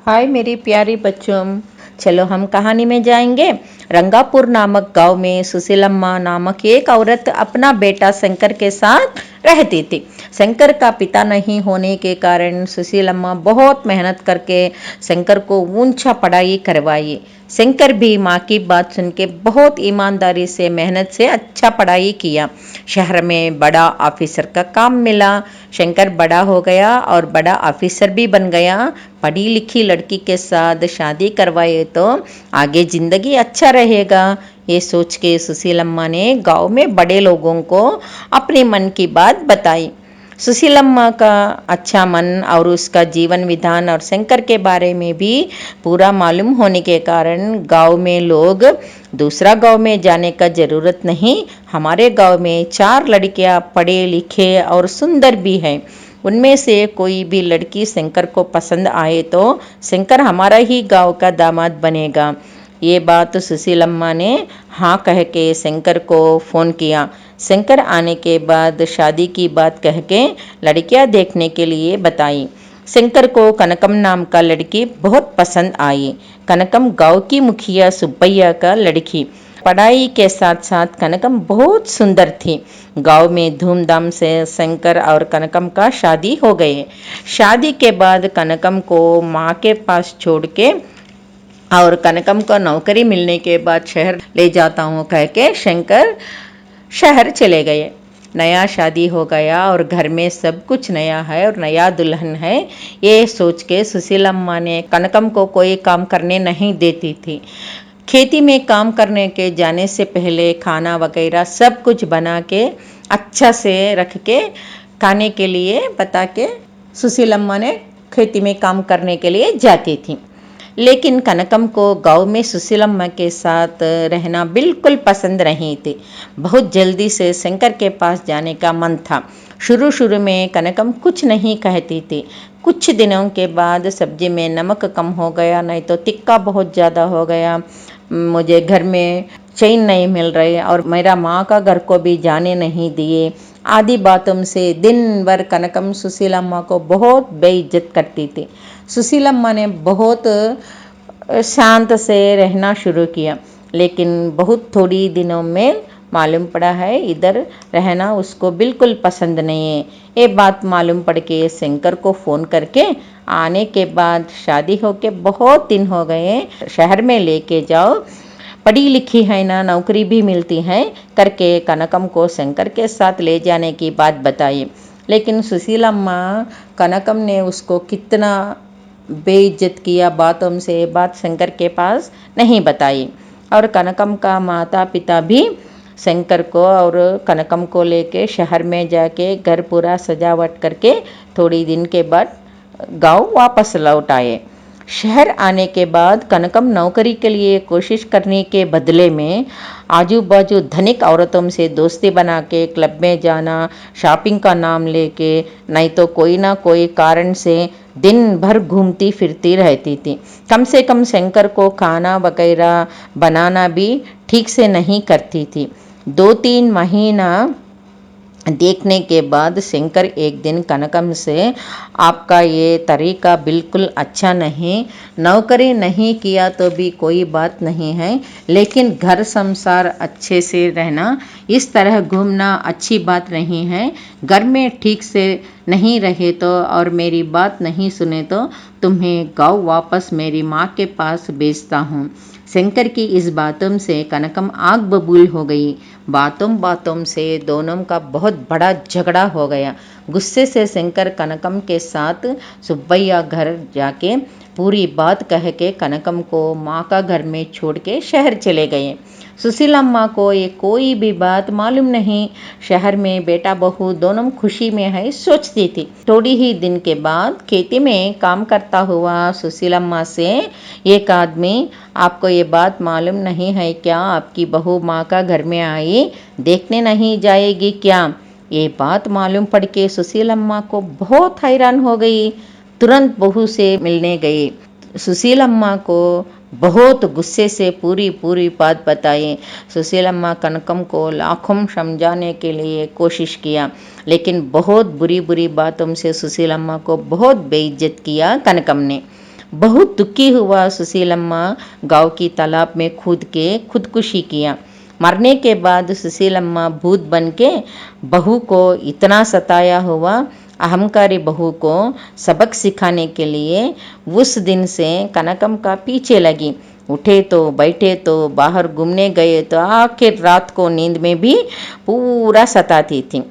हाय मेरी प्यारी बच्चों, चलो हम कहानी में जाएंगे। रंगापुर नामक गांव में सुशीलम्मा नामक एक औरत अपना बेटा शंकर के साथ रहती थी। शंकर का पिता नहीं होने के कारण सुशीलम्मा बहुत मेहनत करके शंकर को ऊंचा पढ़ाई करवाई। शंकर भी माँ की बात सुन के बहुत ईमानदारी से मेहनत से अच्छा पढ़ाई किया। शहर में बड़ा ऑफिसर का काम मिला। शंकर बड़ा हो गया और बड़ा ऑफिसर भी बन गया। पढ़ी लिखी लड़की के साथ शादी करवाए तो आगे जिंदगी अच्छा रहेगा। ये सोच के सुशीलम्मा ने गांव में बड़े लोगों को अपने मन की बात बताई। सुशीलम्मा का अच्छा मन और उसका जीवन विधान और शंकर के बारे में भी पूरा मालूम होने के कारण गांव में लोग दूसरा गांव में जाने का जरूरत नहीं, हमारे गांव में 4 लड़कियां पढ़े लिखे और सुंदर भी हैं, उनमें से कोई भी लड़की शंकर को पसंद आए तो शंकर हमारा ही गांव का दामाद बनेगा। ये बात सुशीलम्मा ने हाँ कह के शंकर को फ़ोन किया। शंकर आने के बाद शादी की बात कह के लड़कियां देखने के लिए बताई। शंकर को कनकम नाम का लड़की बहुत पसंद आई। कनकम गांव की मुखिया सुब्बैया का लड़की। पढ़ाई के साथ साथ कनकम बहुत सुंदर थी। गांव में धूमधाम से शंकर और कनकम का शादी हो गए। शादी के बाद कनकम को माँ के पास छोड़ के और कनकम को नौकरी मिलने के बाद शहर ले जाता हूँ कह के शंकर शहर चले गए। नया शादी हो गया और घर में सब कुछ नया है और नया दुल्हन है। ये सोच के सुशीलम्मा ने कनकम को कोई काम करने नहीं देती थी। खेती में काम करने के जाने से पहले खाना वगैरह सब कुछ बना के अच्छा से रख के खाने के लिए बता के सुशीलम्मा ने खेती में काम करने के लिए जाती थी। लेकिन कनकम को गांव में सुशीलम्मा के साथ रहना बिल्कुल पसंद नहीं थी। बहुत जल्दी से शंकर के पास जाने का मन था। शुरू शुरू में कनकम कुछ नहीं कहती थी। कुछ दिनों के बाद सब्जी में नमक कम हो गया, नहीं तो तिक्का बहुत ज़्यादा हो गया, मुझे घर में चैन नहीं मिल रही और मेरा माँ का घर को भी जाने नहीं दिए। आदि बातों से दिन भर कनकम सुशीलम्मा को बहुत बेइज्जत करती थी। सुशीलम्मा ने बहुत शांत से रहना शुरू किया, लेकिन बहुत थोड़ी दिनों में मालूम पड़ा है इधर रहना उसको बिल्कुल पसंद नहीं है। ये बात मालूम पड़ के शंकर को फ़ोन करके आने के बाद शादी होके बहुत दिन हो गए, शहर में लेके जाओ, पढ़ी लिखी है ना, नौकरी भी मिलती है करके कनकम को शंकर के साथ ले जाने की बात बताई। लेकिन सुशीलम्मा कनकम ने उसको कितना बेइज्जत किया बातों से बात शंकर के पास नहीं बताई। और कनकम का माता पिता भी शंकर को और कनकम को लेके शहर में जाके घर पूरा सजावट करके थोड़ी दिन के बाद गांव वापस लौट आए। शहर आने के बाद कनकम नौकरी के लिए कोशिश करने के बदले में आजू बाजू धनिक औरतों से दोस्ती बना के क्लब में जाना, शॉपिंग का नाम लेके, नहीं तो कोई ना कोई कारण से दिन भर घूमती फिरती रहती थी। कम से कम शंकर को खाना वगैरह बनाना भी ठीक से नहीं करती थी। 2-3 महीना देखने के बाद शंकर एक दिन कनकम से, आपका ये तरीका बिल्कुल अच्छा नहीं, नौकरी नहीं किया तो भी कोई बात नहीं है, लेकिन घर संसार अच्छे से रहना, इस तरह घूमना अच्छी बात नहीं है। घर में ठीक से नहीं रहे तो और मेरी बात नहीं सुने तो तुम्हें गांव वापस मेरी माँ के पास भेजता हूँ। शंकर की इस बातों से कनकम आग बबूल हो गई। बातों बातों से दोनों का बहुत बड़ा झगड़ा हो गया। गुस्से से शंकर कनकम के साथ सुब्बैया घर जाके पूरी बात कह के कनकम को माँ का घर में छोड़ के शहर चले गए। सुशीलम्मा को ये कोई भी बात मालूम नहीं। शहर में बेटा बहू दोनों खुशी में है सोचती थी। थोड़ी ही दिन के बाद खेती में काम करता हुआ सुशीलम्मा से एक आदमी, आपको ये बात मालूम नहीं है क्या, आपकी बहू माँ का घर में आई, देखने नहीं जाएगी क्या? ये बात मालूम पड़ के सुशीलम्मा को बहुत हैरान हो गई। तुरंत बहू से मिलने गई। सुशीलम्मा को बहुत गुस्से से पूरी बात बताई। सुशीलम्मा कनकम को लाखों समझाने के लिए कोशिश किया, लेकिन बहुत बुरी बातों से सुशीलम्मा को बहुत बेइज्जत किया कनकम ने। बहुत दुखी हुआ सुशीलम्मा गांव की तालाब में कूद के खुदकुशी किया। मरने के बाद सुशीलम्मा भूत बन के बहू को इतना सताया हुआ। अहंकारी बहू को सबक सिखाने के लिए उस दिन से कनकम का पीछे लगी। उठे तो बैठे तो बाहर घूमने गए तो आखिर रात को नींद में भी पूरा सताती थी।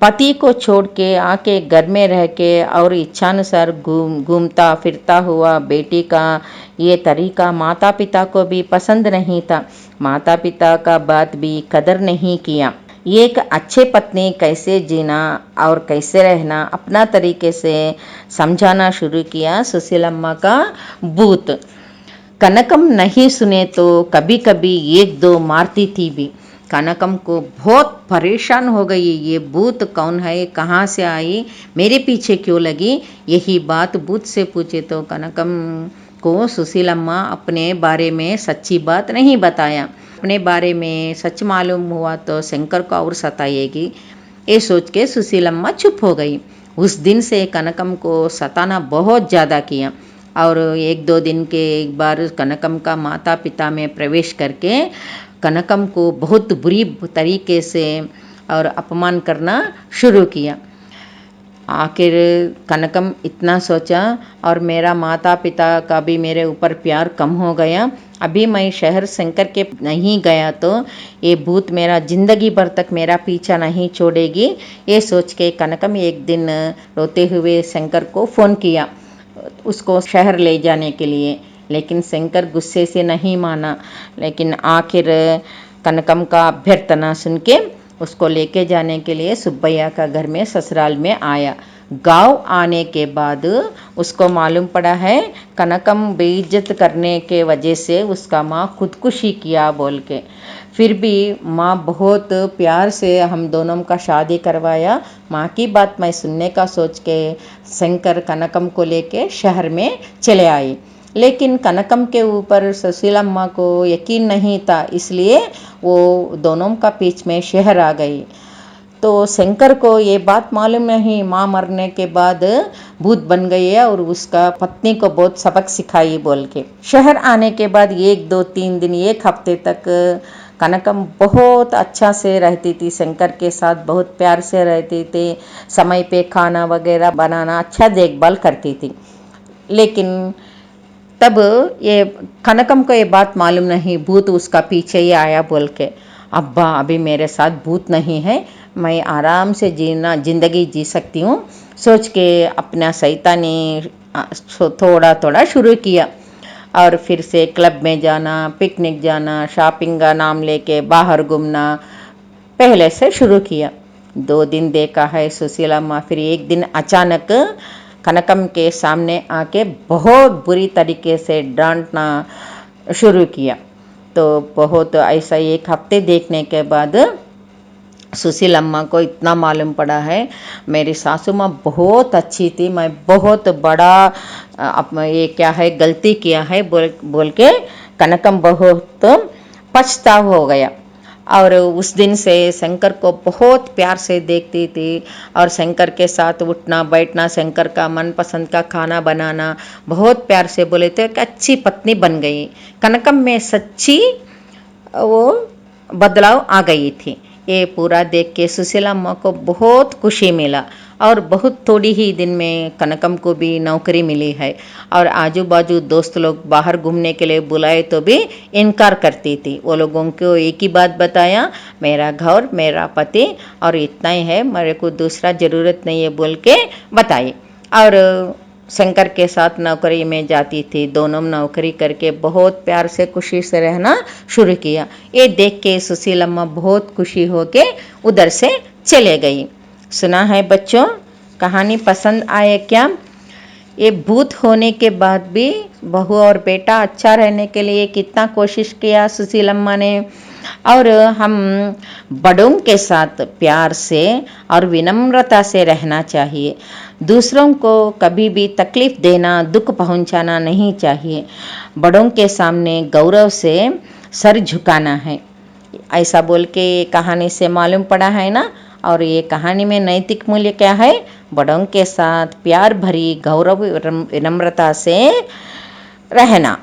पति को छोड़ के आके घर में रह के और इच्छानुसार घूमता फिरता हुआ बेटी का ये तरीका माता पिता को भी पसंद नहीं था। माता पिता का बात भी कदर नहीं किया। एक अच्छे पत्नी कैसे जीना और कैसे रहना अपना तरीके से समझाना शुरू किया सुशीलम्मा का भूत। कनकम नहीं सुने तो कभी कभी एक दो मारती थी भी। कनकम को बहुत परेशान हो गई, ये भूत कौन है, कहाँ से आई, मेरे पीछे क्यों लगी। यही बात भूत से पूछे तो कनकम को सुशीलम्मा अपने बारे में सच्ची बात नहीं बताया। अपने बारे में सच मालूम हुआ तो शंकर को और सताएगी, ये सोच के सुशीलम्मा चुप हो गई। उस दिन से कनकम को सताना बहुत ज़्यादा किया और एक दो दिन के एक बार कनकम का माता पिता में प्रवेश करके कनकम को बहुत बुरी तरीके से और अपमान करना शुरू किया। आखिर कनकम इतना सोचा और मेरा माता पिता का भी मेरे ऊपर प्यार कम हो गया। अभी मैं शहर शंकर के नहीं गया तो ये भूत मेरा जिंदगी भर तक मेरा पीछा नहीं छोड़ेगी। ये सोच के कनकम एक दिन रोते हुए शंकर को फ़ोन किया उसको शहर ले जाने के लिए, लेकिन शंकर गुस्से से नहीं माना। लेकिन आखिर कनकम का अभ्यर्थना सुन के उसको लेके जाने के लिए सुब्बैया का घर में ससुराल में आया। गांव आने के बाद उसको मालूम पड़ा है कनकम बेइज्जत करने के वजह से उसका माँ खुदकुशी किया बोल के। फिर भी माँ बहुत प्यार से हम दोनों का शादी करवाया। माँ की बात मैं सुनने का सोच के शंकर कनकम को लेके शहर में चले आई। लेकिन कनकम के ऊपर सुशीलम्मा को यकीन नहीं था, इसलिए वो दोनों का बीच में शहर आ गई। तो शंकर को ये बात मालूम नहीं माँ मरने के बाद भूत बन गई है और उसका पत्नी को बहुत सबक सिखाई बोल के। शहर आने के बाद एक दो तीन दिन एक हफ्ते तक कनकम बहुत अच्छा से रहती थी, शंकर के साथ बहुत प्यार से रहती थी, समय पे खाना वगैरह बनाना अच्छा देखभाल करती थी। लेकिन तब ये कनकम को ये बात मालूम नहीं भूत उसका पीछे ही आया बोल के। अब्बा अभी मेरे साथ भूत नहीं है, मैं आराम से जिंदगी जी सकती हूँ सोच के अपना शैतानी थोड़ा थोड़ा शुरू किया। और फिर से क्लब में जाना, पिकनिक जाना, शॉपिंग का नाम लेके बाहर घूमना पहले से शुरू किया। 2 दिन देखा है सुशीलम्मा, फिर एक दिन अचानक कनकम के सामने आके बहुत बुरी तरीके से डांटना शुरू किया। तो बहुत ऐसा एक हफ्ते देखने के बाद सुशीलम्मा को इतना मालूम पड़ा है मेरी सासू माँ बहुत अच्छी थी, मैं बहुत बड़ा ये क्या है गलती किया है बोल के कनकम बहुत पछतावा हो गया। और उस दिन से शंकर को बहुत प्यार से देखती थी और शंकर के साथ उठना बैठना, शंकर का मनपसंद का खाना बनाना बहुत प्यार से बोले थे। एक अच्छी पत्नी बन गई। कनकम में सच्ची वो बदलाव आ गई थी। ये पूरा देख के सुशीलम्मा को बहुत खुशी मिला और बहुत थोड़ी ही दिन में कनकम को भी नौकरी मिली है और आजू बाजू दोस्त लोग बाहर घूमने के लिए बुलाए तो भी इनकार करती थी। वो लोगों को एक ही बात बताया, मेरा घर मेरा पति और इतना ही है, मेरे को दूसरा ज़रूरत नहीं है बोल के बताई। और शंकर के साथ नौकरी में जाती थी, दोनों नौकरी करके बहुत प्यार से खुशी से रहना शुरू किया। ये देख के सुशीलम्मा बहुत खुशी होके उधर से चले गई। सुना है बच्चों, कहानी पसंद आए क्या? ये भूत होने के बाद भी बहू और बेटा अच्छा रहने के लिए कितना कोशिश किया सुशीलम्मा ने। और हम बड़ों के साथ प्यार से और विनम्रता से रहना चाहिए। दूसरों को कभी भी तकलीफ देना, दुख पहुंचाना नहीं चाहिए। बड़ों के सामने गौरव से सर झुकाना है, ऐसा बोल के कहानी से मालूम पड़ा है ना। और ये कहानी में नैतिक मूल्य क्या है? बड़ों के साथ प्यार भरी गौरव विनम्रता से रहना।